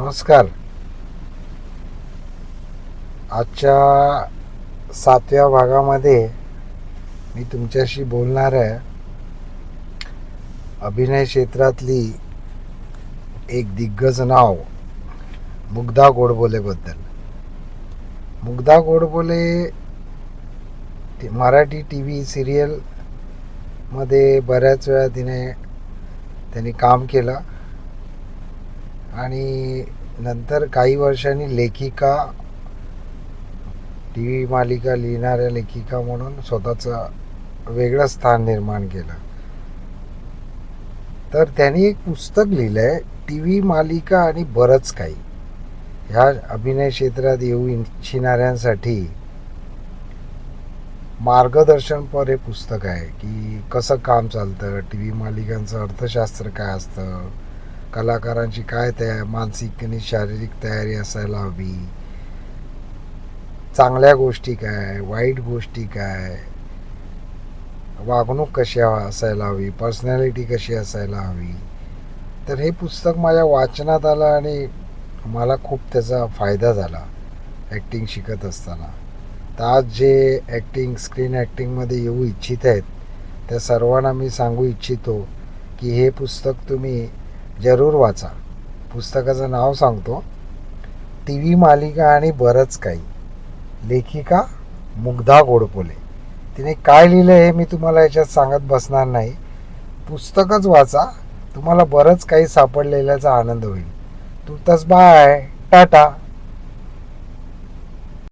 नमस्कार. आजच्या 7व्या भागामध्ये मी तुमच्याशी बोलणार आहे अभिनय क्षेत्रातली एक दिग्गज नाव मुग्धा गोडबोलेबद्दल. मुग्धा गोडबोले मराठी टी व्ही सिरियलमध्ये बऱ्याच वेळा त्यांनी काम केलं आणि नंतर काही वर्षांनी लेखिका, टी व्ही मालिका लिहिणाऱ्या लेखिका म्हणून स्वतःचं वेगळं स्थान निर्माण केलं. तर त्यांनी एक पुस्तक लिहिलं आहे, टी व्ही मालिका आणि बरंच काही. ह्या अभिनय क्षेत्रात येऊ इच्छिणाऱ्यांसाठी मार्गदर्शनपर हे पुस्तक आहे की कसं काम चालतं, टी व्ही मालिकांचं अर्थशास्त्र काय असतं, कलाकारांची काय मानसिक आणि शारीरिक तयारी असायला हवी, चांगल्या गोष्टी काय, वाईट गोष्टी काय, वागणूक कशी असायला हवी, पर्सनॅलिटी कशी असायला हवी. तर हे पुस्तक माझ्या वाचनात आलं आणि मला खूप त्याचा फायदा झाला ॲक्टिंग शिकत असताना. तर आज जे स्क्रीन ॲक्टिंगमध्ये येऊ इच्छित आहेत त्या सर्वांना मी सांगू इच्छितो की हे पुस्तक तुम्ही जरूर वाचा. पुस्तकाचं नाव सांगतो, टी व्ही मालिका आणि बरंच काही. लेखिका मुग्धा गोडबोले. तिने काय लिहिलं हे मी तुम्हाला याच्यात सांगत बसणार नाही. पुस्तकच वाचा, तुम्हाला बरंच काही सापडलेल्याचा आनंद होईल. तुर्तास बाय, टाटा.